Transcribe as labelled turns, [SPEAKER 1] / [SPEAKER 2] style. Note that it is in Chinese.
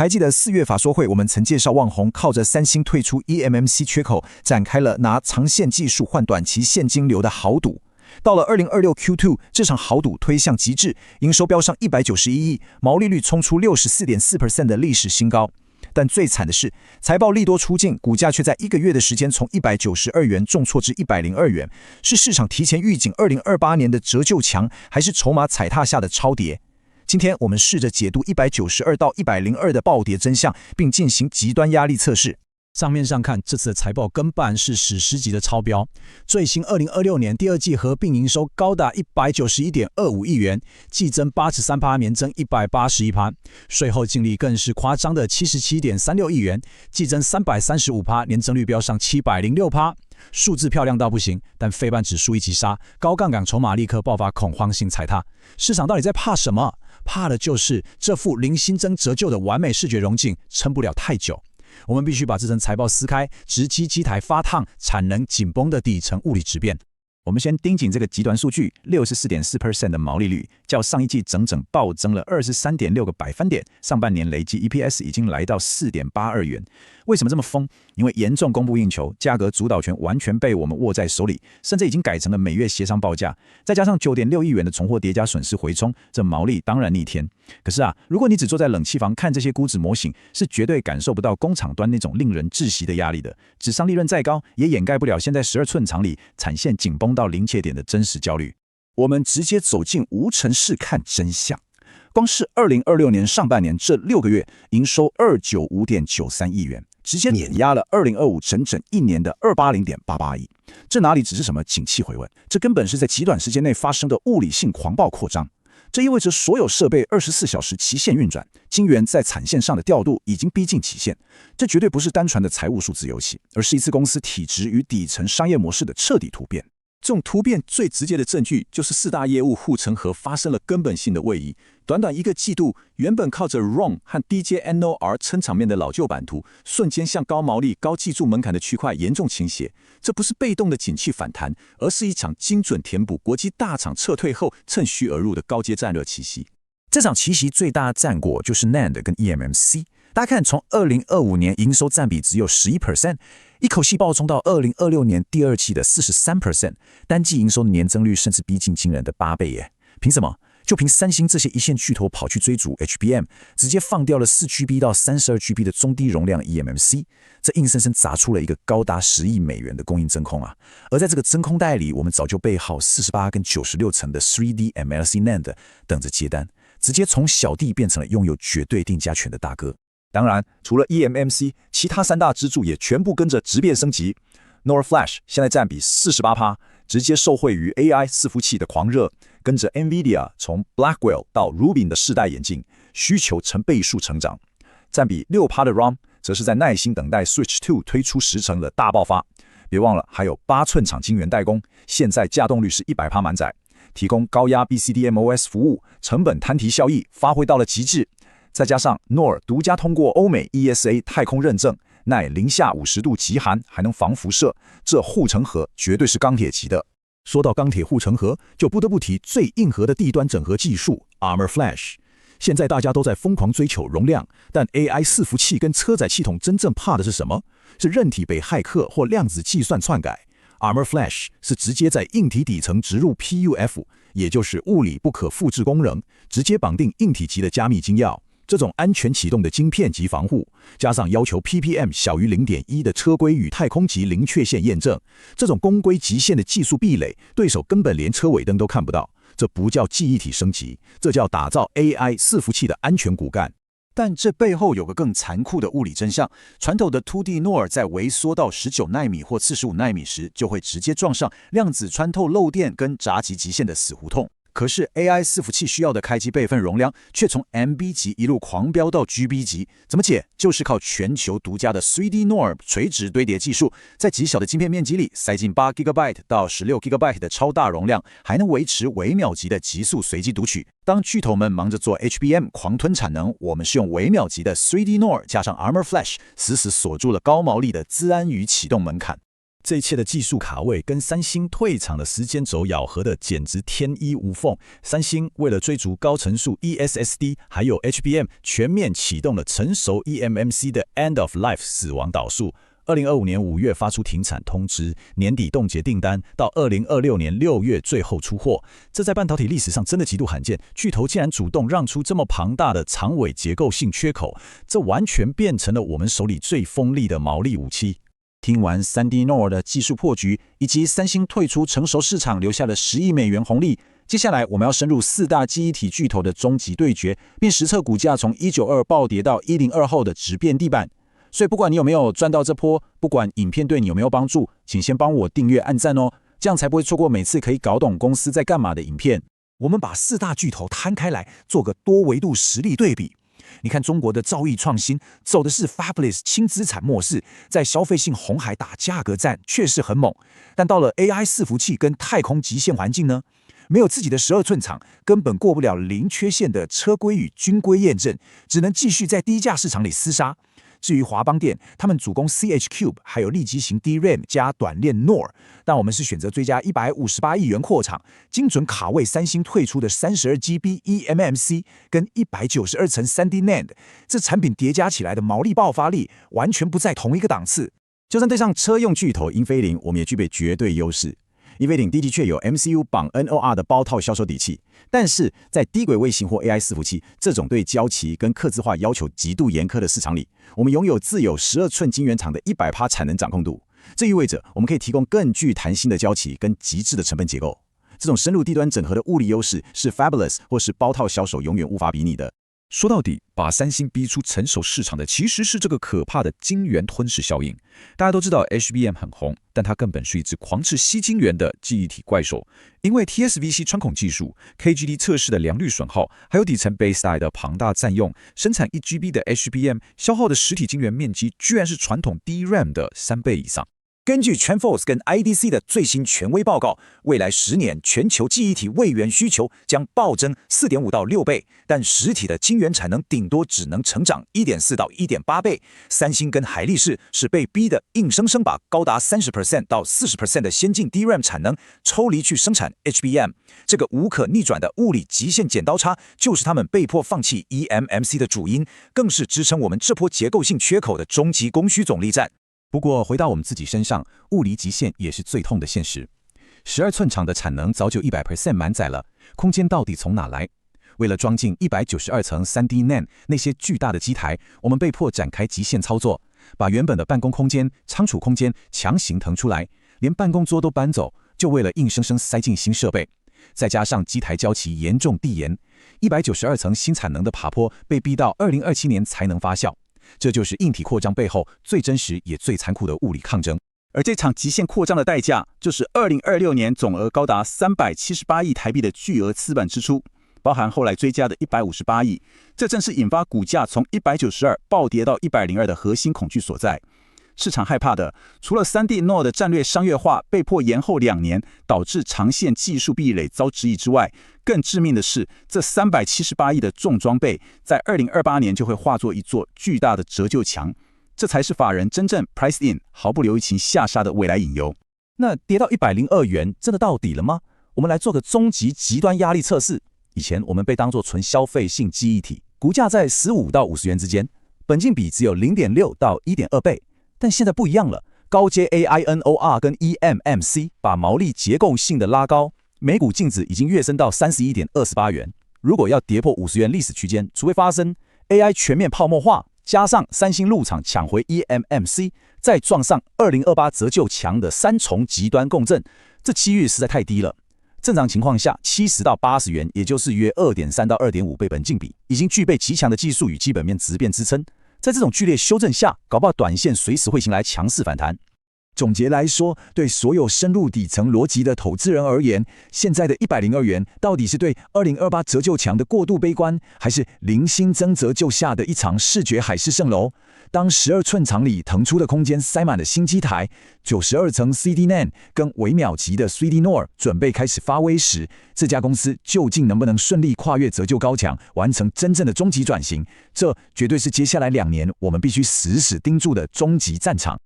[SPEAKER 1] 还记得4月法说会，我们曾介绍旺宏靠着三星退出 eMMC 缺口，展开了拿长线技术换短期现金流的豪赌。到了2026 Q2， 这场豪赌推向极致，营收飙上191亿，毛利率冲出 64.4% 的历史新高。但最惨的是，财报利多出尽，股价却在1个月的时间从192元重挫至102元，是市场提前预警2028年的折旧强，还是筹码踩踏下的超跌？今天我们试着解读192到102的暴跌真相，并进行极端压力测试。
[SPEAKER 2] 账面上看，这次的财报跟办是史诗级的超标。最新2026年第二季合并营收高达 191.25 亿元，季增 83%， 年增 181%， 税后净利更是夸张的 77.36 亿元，季增 335%， 年增率飙上 706%。数字漂亮到不行，但费半指数一急杀，高杠杆筹码立刻爆发恐慌性踩踏。市场到底在怕什么？怕的就是这副零新增折旧的完美视觉荣景撑不了太久。我们必须把这层财报撕开，直击机台发烫、产能紧绷的底层物理质变。
[SPEAKER 3] 我们先盯紧这个极端数据 ，64.4% 的毛利率，较上一季整整暴增了 23.6个百分点。上半年累计 EPS 已经来到 4.82 元。为什么这么疯？因为严重供不应求，价格主导权完全被我们握在手里，甚至已经改成了每月协商报价。再加上 9.6 亿元的存货叠加损失回冲，这毛利当然逆天。可是如果你只坐在冷气房看这些估值模型，是绝对感受不到工厂端那种令人窒息的压力的。纸上利润再高，也掩盖不了现在12寸厂里产线紧绷到临界点的真实焦虑。
[SPEAKER 4] 我们直接走进无尘室看真相。光是2026年上半年这6个月，营收295.93亿元，直接碾压了2025整整一年的280.88亿。这哪里只是什么景气回稳，这根本是在极短时间内发生的物理性狂暴扩张。这意味着所有设备24小时齐线运转，晶圆在产线上的调度已经逼近极限。这绝对不是单纯的财务数字游戏，而是一次公司体质与底层商业模式的彻底突变。
[SPEAKER 5] 这种突变最直接的证据就是4大业务护城河发生了根本性的位移。短短1个季度，原本靠着 ROM 和 DJNOR 撑场面的老旧版图，瞬间向高毛利、高技术门槛的区块严重倾斜。这不是被动的景气反弹，而是一场精准填补国际大厂撤退后趁虚而入的高阶战略奇袭。
[SPEAKER 4] 这场奇袭最大的战果就是 NAND 跟 eMMC。大家看，从2025年营收占比只有 11%， 一口气暴冲到2026年第二季的 43%， 单季营收的年增率甚至逼近惊人的8倍耶！凭什么？就凭三星这些一线巨头跑去追逐 HBM， 直接放掉了 4GB 到 32GB 的中低容量 eMMC， 这硬生生砸出了一个高达10亿美元的供应真空啊！而在这个真空带里，我们早就备好48跟96层的 3D MLC NAND 等着接单，直接从小弟变成了拥有绝对定价权的大哥。
[SPEAKER 3] 当然，除了 eMMC， 其他3大支柱也全部跟着质变升级。NOR Flash 现在占比 48%， 直接受惠于 AI 伺服器的狂热，跟着 NVIDIA 从 Blackwell 到 Rubin 的世代演进，需求成倍数成长。占比 6% 的 ROM 则是在耐心等待 Switch 2推出时程的大爆发。别忘了，还有8寸厂晶圆代工，现在稼动率是 100% 满载，提供高压 BCDMOS 服务，成本摊提效益发挥到了极致。再加上 NOR 独家通过欧美 ESA 太空认证，耐零下50度极寒，还能防辐射，这护城河绝对是钢铁级的。
[SPEAKER 5] 说到钢铁护城河，就不得不提最硬核的地端整合技术 Armor Flash。现在大家都在疯狂追求容量，但 AI 伺服器跟车载系统真正怕的是什么？是韧体被骇客或量子计算篡改。Armor Flash 是直接在硬体底层植入 PUF， 也就是物理不可复制功能，直接绑定硬体级的加密金钥。这种安全启动的晶片级防护，加上要求 ppm 小于 0.1 的车规与太空级零缺陷验证，这种公规极限的技术壁垒，对手根本连车尾灯都看不到。这不叫记忆体升级，这叫打造 AI 伺服器的安全骨干。
[SPEAKER 1] 但这背后有个更残酷的物理真相，传统的 2D NOR 在微缩到19奈米或45奈米时，就会直接撞上量子穿透漏电跟闸极极限的死胡同。可是 AI 伺服器需要的开机备份容量却从 MB 级一路狂飙到 GB 级，怎么解？就是靠全球独家的 3D NOR 垂直堆叠技术，在极小的晶片面积里塞进8GB 到16GB 的超大容量，还能维持微秒级的极速随机读取。当巨头们忙着做 HBM 狂吞产能，我们是用微秒级的 3D NOR 加上 Armor Flash 死死锁住了高毛利的资安与启动门槛。
[SPEAKER 5] 这一切的技术卡位跟三星退场的时间轴咬合的简直天衣无缝。三星为了追逐高层数 eSSD 还有 HBM， 全面启动了成熟 eMMC 的 End of Life 死亡导数。2025年5月发出停产通知，年底冻结订单，到2026年6月最后出货。这在半导体历史上真的极度罕见，巨头竟然主动让出这么庞大的长尾结构性缺口，这完全变成了我们手里最锋利的毛利武器。
[SPEAKER 4] 听完 3D NOR 的技术破局，以及三星退出成熟市场留下了10亿美元红利，接下来我们要深入4大记忆体巨头的终极对决，并实测股价从192暴跌到102后的质变地板。所以不管你有没有赚到这波，不管影片对你有没有帮助，请先帮我订阅按赞哦，这样才不会错过每次可以搞懂公司在干嘛的影片。
[SPEAKER 3] 我们把4大巨头摊开来，做个多维度实力对比。你看中国的兆易创新走的是 Fabless 轻资产模式，在消费性红海打价格战确实很猛，但到了 AI 伺服器跟太空极限环境呢？没有自己的12寸厂，根本过不了零缺陷的车规与军规验证，只能继续在低价市场里厮杀。至于华邦电，他们主攻 CH-Cube 还有立基型 DRAM 加短链 NOR， 但我们是选择追加158亿元扩厂，精准卡位三星退出的32GB eMMC 跟192层 3D NAND， 这产品叠加起来的毛利爆发力完全不在同一个档次。
[SPEAKER 5] 就算对上车用巨头英飞凌，我们也具备绝对优势。英飞凌的确有 MCU 绑 NOR 的包套销售底气，但是在低轨卫星或 AI 伺服器这种对交期跟客制化要求极度严苛的市场里，我们拥有自有12寸晶圆厂的100%产能掌控度。这意味着我们可以提供更具弹性的交期跟极致的成本结构。这种深入低端整合的物理优势是 Fabless 或是包套销售永远无法比拟的。
[SPEAKER 1] 说到底，把三星逼出成熟市场的其实是这个可怕的晶圆吞噬效应。大家都知道 HBM 很红，但它根本是一只狂吃硒晶圆的记忆体怪兽。因为 TSVC 穿孔技术、KGD 测试的良率损耗，还有底层 base die 的庞大占用，生产1GB 的 HBM 消耗的实体晶圆面积居然是传统 DRAM 的3倍以上。
[SPEAKER 3] 根据 TrendForce 跟 IDC 的最新权威报告，未来10年全球记忆体位元需求将暴增 4.5 到6倍，但实体的晶圆产能顶多只能成长 1.4 到 1.8倍。三星跟海力士是被逼的硬生生把高达 30% 到 40% 的先进 DRAM 产能抽离去生产 HBM， 这个无可逆转的物理极限剪刀差就是他们被迫放弃 eMMC 的主因，更是支撑我们这波结构性缺口的终极供需总力战。
[SPEAKER 5] 不过回到我们自己身上，物理极限也是最痛的现实。12寸厂的产能早就 100% 满载了，空间到底从哪来？为了装进192层 3D NAND 那些巨大的机台，我们被迫展开极限操作，把原本的办公空间、仓储空间强行腾出来，连办公桌都搬走，就为了硬生生塞进新设备。再加上机台交期严重递延，192层新产能的爬坡被逼到2027年才能发酵。这就是硬体扩张背后最真实也最残酷的物理抗争。而这场极限扩张的代价，就是2026年总额高达378亿台币的巨额资本支出，包含后来追加的158亿。这正是引发股价从192暴跌到102的核心恐惧所在。市场害怕的，除了 3D NOR 的战略商业化被迫延后2年，导致长线技术壁垒遭质疑之外，更致命的是，这378亿的重装备，在2028年就会化作一座巨大的折旧墙。这才是法人真正 price in 毫不留情下杀的未来隐忧。那跌到102元，真的到底了吗？我们来做个终极极端压力测试。以前我们被当作纯消费性记忆体，股价在15到50元之间，本金比只有 0.6 到 1.2 倍。但现在不一样了，高阶 AI NOR 跟 eMMC 把毛利结构性的拉高，每股净值已经跃升到 31.28 元。如果要跌破50元历史区间，除非发生 AI 全面泡沫化，加上三星入场抢回 eMMC， 再撞上2028折旧强的3重极端共振，这机遇实在太低了。正常情况下，70到80元，也就是约 2.3 到 2.5 倍本净比，已经具备极强的技术与基本面质变支撑。在这种剧烈修正下，搞不好短线随时会迎来强势反弹。
[SPEAKER 3] 总结来说，对所有深入底层逻辑的投资人而言，现在的102元到底是对2028折旧强的过度悲观，还是零星增折旧下的一场视觉海市蜃楼？当12寸厂里腾出的空间塞满了新机台，92层 CD NAND 跟微秒级的 3D NOR 准备开始发威时，这家公司究竟能不能顺利跨越折旧高墙，完成真正的终极转型？这绝对是接下来2年我们必须死死盯住的终极战场。